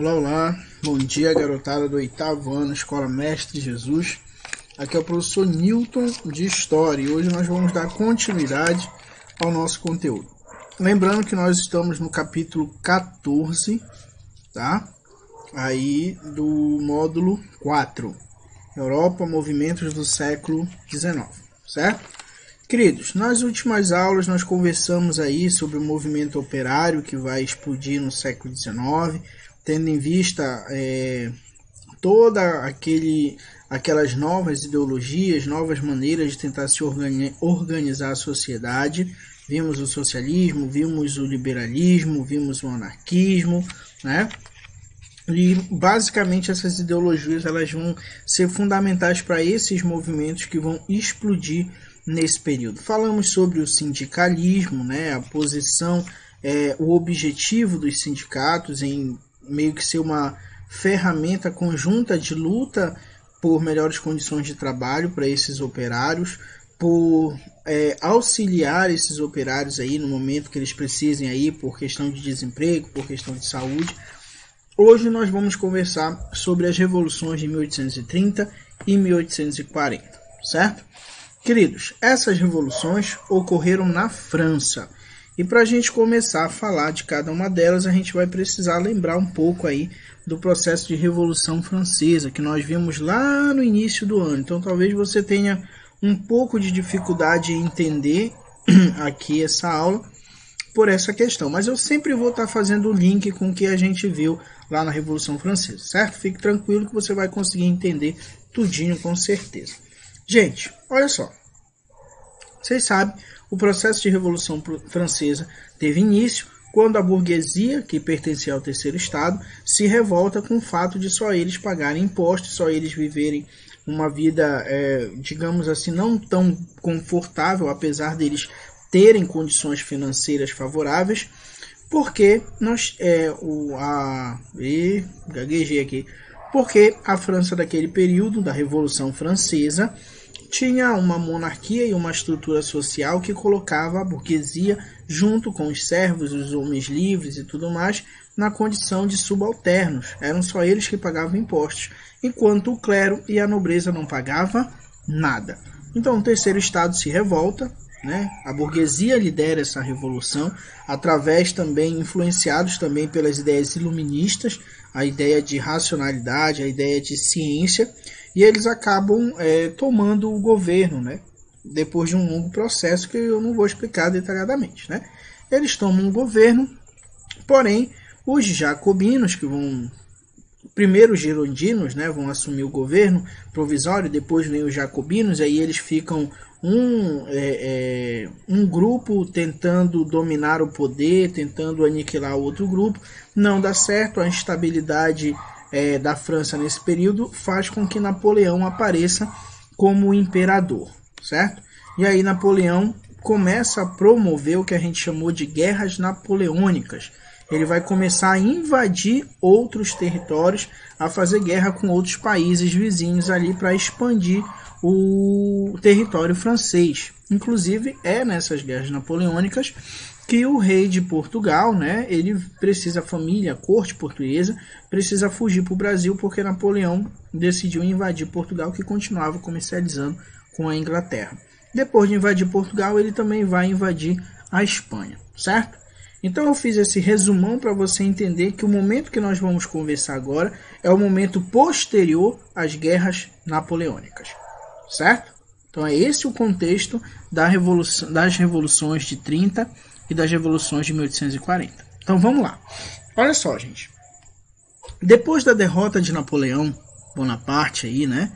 Olá, olá, bom dia garotada do 8º ano, Escola Mestre Jesus. Aqui é o professor Newton de História e hoje nós vamos dar continuidade ao nosso conteúdo. Lembrando que nós estamos no capítulo 14, tá? Aí do módulo 4, Europa, movimentos do século XIX, certo? Queridos, nas últimas aulas nós conversamos aí sobre o movimento operário que vai explodir no século XIX, tendo em vista toda aquelas novas ideologias, novas maneiras de tentar se organizar a sociedade. Vimos o socialismo, vimos o liberalismo, vimos o anarquismo, né? E basicamente essas ideologias elas vão ser fundamentais para esses movimentos que vão explodir nesse período. Falamos sobre o sindicalismo, né? A posição, o objetivo dos sindicatos em meio que ser uma ferramenta conjunta de luta por melhores condições de trabalho para esses operários, por auxiliar esses operários aí no momento que eles precisem aí por questão de desemprego, por questão de saúde. Hoje nós vamos conversar sobre as revoluções de 1830 e 1840, certo? Queridos, essas revoluções ocorreram na França. E para a gente começar a falar de cada uma delas, a gente vai precisar lembrar um pouco aí do processo de Revolução Francesa, que nós vimos lá no início do ano. Então talvez você tenha um pouco de dificuldade em entender aqui essa aula por essa questão. Mas eu sempre vou estar fazendo o link com o que a gente viu lá na Revolução Francesa, certo? Fique tranquilo que você vai conseguir entender tudinho com certeza. Gente, olha só. Vocês sabem, o processo de Revolução Francesa teve início quando a burguesia, que pertencia ao terceiro estado, se revolta com o fato de só eles pagarem impostos, só eles viverem uma vida, digamos assim, não tão confortável, apesar deles terem condições financeiras favoráveis, porque gaguejei aqui, porque a França daquele período, da Revolução Francesa, tinha uma monarquia e uma estrutura social que colocava a burguesia junto com os servos, os homens livres e tudo mais, na condição de subalternos. Eram só eles que pagavam impostos, enquanto o clero e a nobreza não pagavam nada. Então o terceiro estado se revolta, né? A burguesia lidera essa revolução, através também, influenciados também pelas ideias iluministas, a ideia de racionalidade, a ideia de ciência, e eles acabam tomando o governo, né? Depois de um longo processo que eu não vou explicar detalhadamente, né? Eles tomam o governo, porém os jacobinos, que vão primeiro os girondinos, né, vão assumir o governo provisório, depois vem os jacobinos, aí eles ficam um grupo tentando dominar o poder, tentando aniquilar o outro grupo, não dá certo, a instabilidade da França nesse período faz com que Napoleão apareça como imperador, certo? E aí Napoleão começa a promover o que a gente chamou de guerras napoleônicas. Ele vai começar a invadir outros territórios, a fazer guerra com outros países vizinhos ali para expandir o território francês. Inclusive é nessas guerras napoleônicas que o rei de Portugal, né, ele precisa, a família, a corte portuguesa, precisa fugir para o Brasil porque Napoleão decidiu invadir Portugal, que continuava comercializando com a Inglaterra. Depois de invadir Portugal, ele também vai invadir a Espanha, certo? Então eu fiz esse resumão para você entender que o momento que nós vamos conversar agora é o momento posterior às guerras napoleônicas, certo? Então é esse o contexto das revoluções de 30 e das revoluções de 1840. Então vamos lá. Olha só, gente. Depois da derrota de Napoleão Bonaparte aí, né?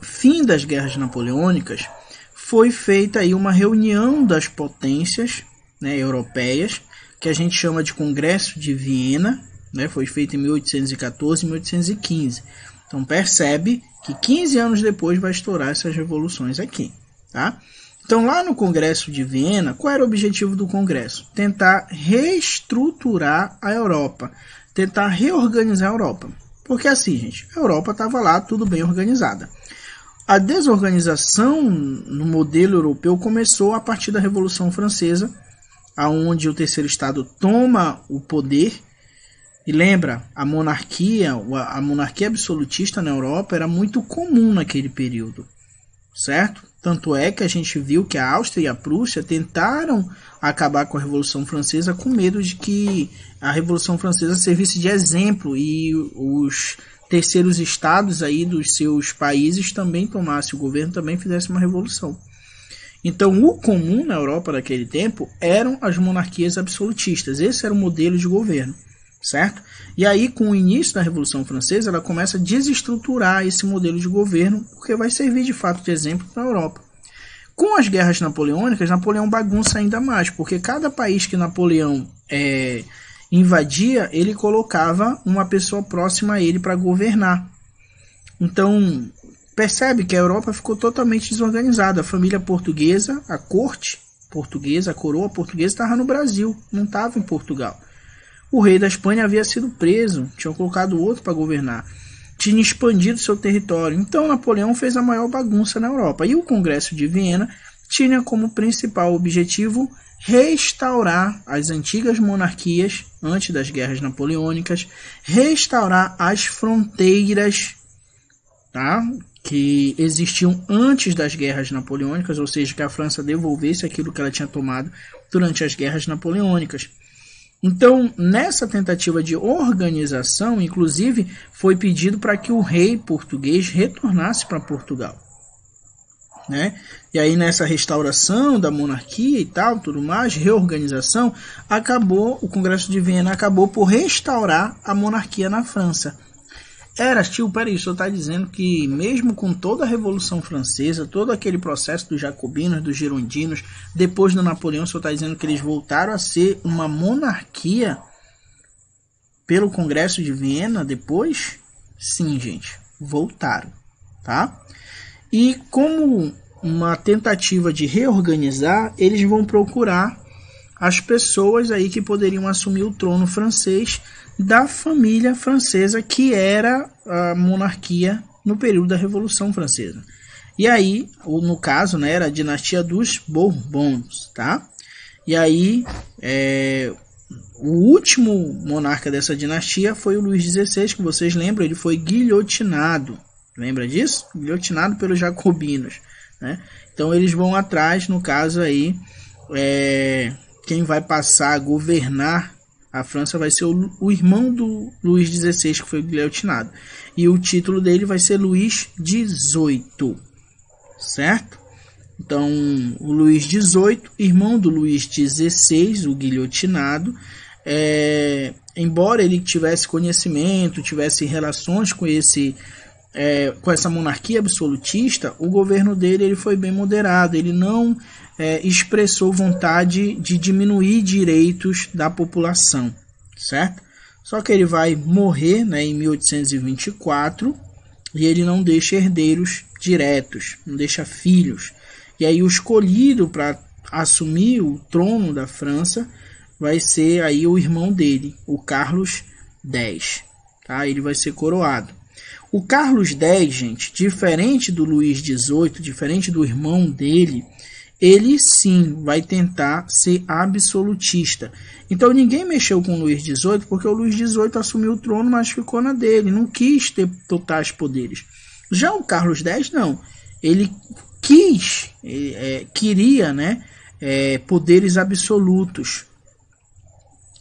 Fim das guerras napoleônicas, foi feita aí uma reunião das potências, né, europeias, que a gente chama de Congresso de Viena, né? Foi feito em 1814 e 1815. Então percebe que 15 anos depois vai estourar essas revoluções aqui, tá? Então lá no Congresso de Viena, qual era o objetivo do Congresso? Tentar reestruturar a Europa, tentar reorganizar a Europa. Porque assim, gente, a Europa estava lá tudo bem organizada. A desorganização no modelo europeu começou a partir da Revolução Francesa, onde o terceiro estado toma o poder E lembra, a monarquia absolutista na Europa era muito comum naquele período, certo? Tanto é que a gente viu que a Áustria e a Prússia tentaram acabar com a Revolução Francesa com medo de que a Revolução Francesa servisse de exemplo e os terceiros estados aí dos seus países também tomassem, o governo também fizesse uma revolução. Então, o comum na Europa naquele tempo eram as monarquias absolutistas. Esse era o modelo de governo, certo? E aí, com o início da Revolução Francesa, ela começa a desestruturar esse modelo de governo, porque vai servir de fato de exemplo para a Europa. Com as guerras napoleônicas, Napoleão bagunça ainda mais, porque cada país que Napoleão invadia, ele colocava uma pessoa próxima a ele para governar. Então, percebe que a Europa ficou totalmente desorganizada. A família portuguesa, a corte portuguesa, a coroa portuguesa estava no Brasil, não estava em Portugal. O rei da Espanha havia sido preso, tinham colocado outro para governar, tinha expandido seu território. Então Napoleão fez a maior bagunça na Europa. E o Congresso de Viena tinha como principal objetivo restaurar as antigas monarquias antes das guerras napoleônicas, restaurar as fronteiras, tá, que existiam antes das guerras napoleônicas, ou seja, que a França devolvesse aquilo que ela tinha tomado durante as guerras napoleônicas. Então, nessa tentativa de organização, inclusive, foi pedido para que o rei português retornasse para Portugal, né? E aí, nessa restauração da monarquia e tal, tudo mais, reorganização, o Congresso de Viena acabou por restaurar a monarquia na França. Peraí, o senhor está dizendo que mesmo com toda a Revolução Francesa, todo aquele processo dos jacobinos, dos girondinos, depois do Napoleão, o senhor está dizendo que eles voltaram a ser uma monarquia pelo Congresso de Viena depois? Sim, gente, voltaram, tá? E como uma tentativa de reorganizar, eles vão procurar as pessoas aí que poderiam assumir o trono francês da família francesa, que era a monarquia no período da Revolução Francesa. E aí, no caso, né, era a dinastia dos Bourbons, tá? E aí, o último monarca dessa dinastia foi o Luís XVI, que vocês lembram, ele foi guilhotinado. Lembra disso? Guilhotinado pelos jacobinos, né? Então eles vão atrás, no caso aí, quem vai passar a governar a França vai ser o irmão do Luís XVI, que foi guilhotinado. E o título dele vai ser Luís XVIII, certo? Então, o Luís XVIII, irmão do Luís XVI, o guilhotinado, embora ele tivesse conhecimento, tivesse relações com essa monarquia absolutista, o governo dele ele foi bem moderado, ele não expressou vontade de diminuir direitos da população, certo? Só que ele vai morrer, né, em 1824 e ele não deixa herdeiros diretos, não deixa filhos. E aí o escolhido para assumir o trono da França vai ser aí o irmão dele, o Carlos X, tá? Ele vai ser coroado. O Carlos X, gente, diferente do Luís XVIII, diferente do irmão dele, ele sim vai tentar ser absolutista. Então ninguém mexeu com o Luís XVIII porque o Luís XVIII assumiu o trono, mas ficou na dele, não quis ter totais poderes. Já o Carlos X não, ele queria, né, poderes absolutos.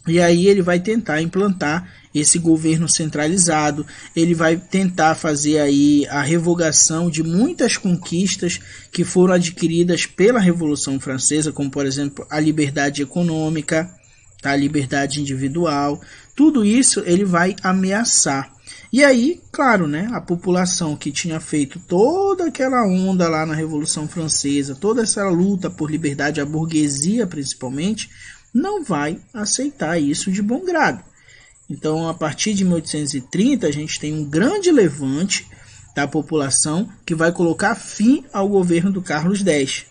E aí ele vai tentar implantar esse governo centralizado, ele vai tentar fazer aí a revogação de muitas conquistas que foram adquiridas pela Revolução Francesa, como por exemplo a liberdade econômica, tá? A liberdade individual, tudo isso ele vai ameaçar. E aí, claro, né, a população que tinha feito toda aquela onda lá na Revolução Francesa, toda essa luta por liberdade, a burguesia principalmente, não vai aceitar isso de bom grado. Então, a partir de 1830, a gente tem um grande levante da população que vai colocar fim ao governo do Carlos X,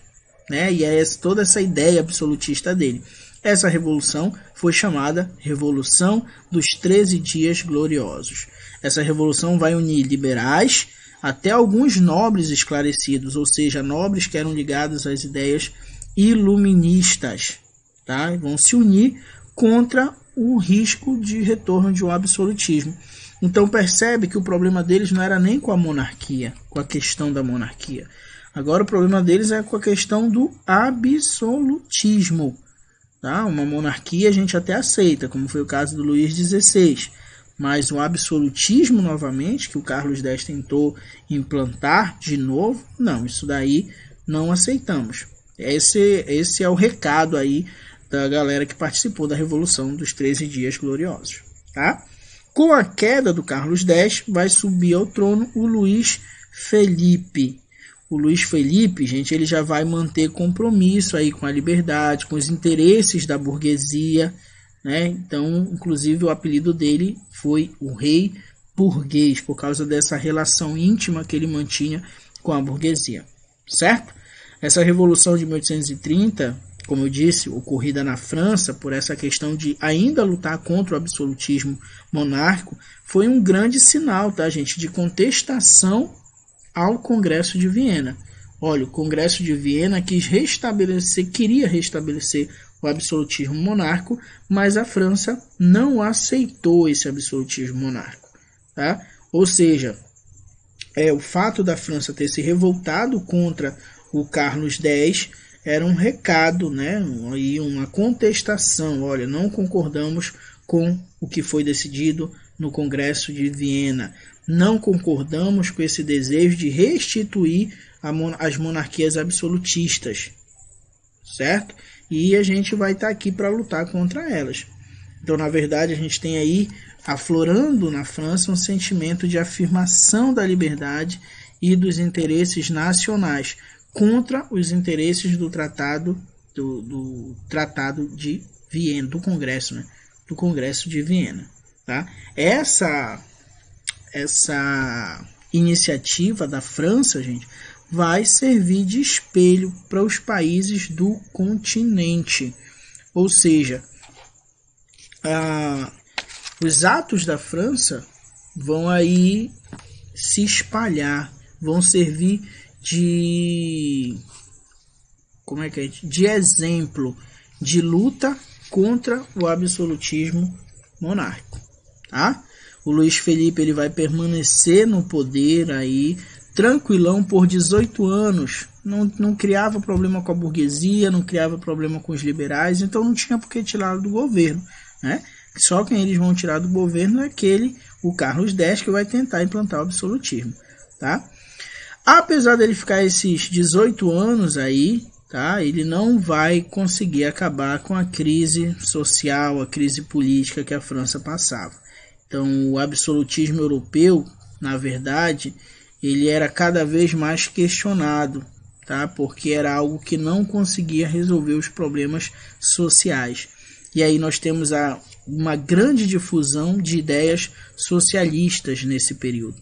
né? E é toda essa ideia absolutista dele. Essa revolução foi chamada Revolução dos 13 Dias Gloriosos. Essa revolução vai unir liberais até alguns nobres esclarecidos, ou seja, nobres que eram ligados às ideias iluministas, tá? Vão se unir contra o risco de retorno de um absolutismo. Então percebe que o problema deles não era nem com a monarquia, com a questão da monarquia. Agora o problema deles é com a questão do absolutismo. Tá? Uma monarquia a gente até aceita, como foi o caso do Luís XVI. Mas o absolutismo novamente, que o Carlos X tentou implantar de novo, não, isso daí não aceitamos. Esse é o recado aí da galera que participou da Revolução dos 13 Dias Gloriosos. Tá? Com a queda do Carlos X, vai subir ao trono o Luís Felipe. O Luís Felipe, gente, ele já vai manter compromisso aí com a liberdade, com os interesses da burguesia, né? Então, inclusive, o apelido dele foi o Rei Burguês, por causa dessa relação íntima que ele mantinha com a burguesia, certo? Essa Revolução de 1830, como eu disse, ocorrida na França, por essa questão de ainda lutar contra o absolutismo monárquico, foi um grande sinal, tá, gente, de contestação ao Congresso de Viena. Olha, o Congresso de Viena queria restabelecer o absolutismo monárquico, mas a França não aceitou esse absolutismo monárquico. Tá? Ou seja, o fato da França ter se revoltado contra o Carlos X era um recado, né? E uma contestação. Olha, não concordamos com o que foi decidido no Congresso de Viena. Não concordamos com esse desejo de restituir as monarquias absolutistas, certo? E a gente vai estar aqui para lutar contra elas. Então, na verdade, a gente tem aí, aflorando na França, um sentimento de afirmação da liberdade e dos interesses nacionais contra os interesses do Tratado de Viena, do Congresso, né? Do Congresso de Viena. Tá? Essa iniciativa da França, gente, vai servir de espelho para os países do continente. Ou seja, os atos da França vão aí se espalhar, vão servir de exemplo de luta contra o absolutismo monárquico, tá? O Luís Felipe ele vai permanecer no poder aí tranquilão por 18 anos, não criava problema com a burguesia, não criava problema com os liberais, então não tinha por que tirar do governo, né? Só quem eles vão tirar do governo é o Carlos X, que vai tentar implantar o absolutismo, tá? Apesar dele ficar esses 18 anos aí, tá? Ele não vai conseguir acabar com a crise social, a crise política que a França passava. Então, o absolutismo europeu, na verdade, ele era cada vez mais questionado, tá? Porque era algo que não conseguia resolver os problemas sociais. E aí nós temos uma grande difusão de ideias socialistas nesse período.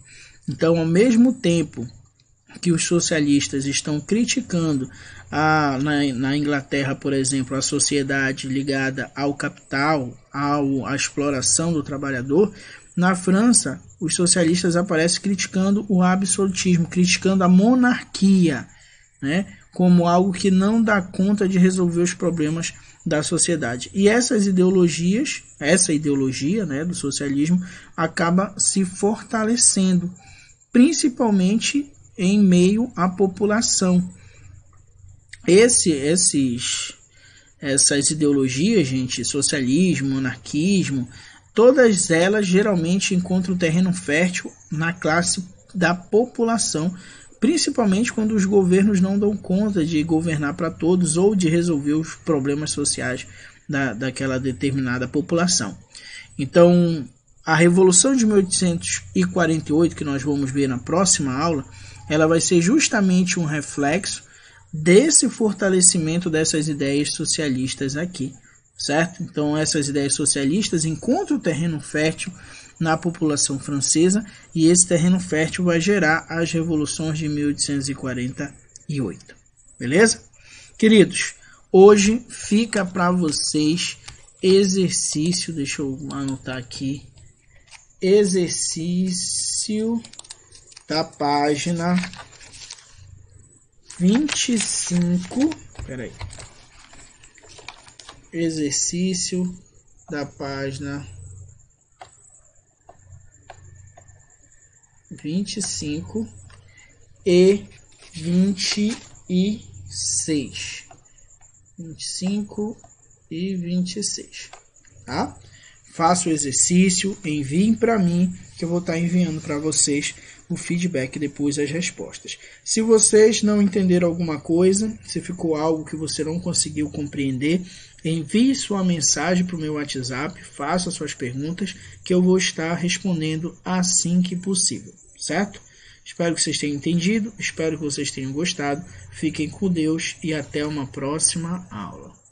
Então, ao mesmo tempo que os socialistas estão criticando na Inglaterra, por exemplo, a sociedade ligada ao capital, à exploração do trabalhador, na França, os socialistas aparecem criticando o absolutismo, criticando a monarquia, né, como algo que não dá conta de resolver os problemas da sociedade. E essa ideologia, né, do socialismo acaba se fortalecendo, principalmente em meio à população. Essas ideologias, gente, socialismo, monarquismo, todas elas geralmente encontram terreno fértil na classe da população, principalmente quando os governos não dão conta de governar para todos ou de resolver os problemas sociais daquela determinada população. Então, a Revolução de 1848, que nós vamos ver na próxima aula, ela vai ser justamente um reflexo desse fortalecimento dessas ideias socialistas aqui, certo? Então, essas ideias socialistas encontram terreno fértil na população francesa e esse terreno fértil vai gerar as revoluções de 1848. Beleza? Queridos, hoje fica para vocês exercício, deixa eu anotar aqui, exercício da página 25, exercício da página 25 e 26. 25 e 26, tá? Faça o exercício, enviem para mim, que eu vou estar enviando para vocês o feedback depois, as respostas. Se vocês não entenderam alguma coisa, se ficou algo que você não conseguiu compreender, envie sua mensagem para o meu WhatsApp, faça suas perguntas, que eu vou estar respondendo assim que possível, certo? Espero que vocês tenham entendido, espero que vocês tenham gostado. Fiquem com Deus e até uma próxima aula.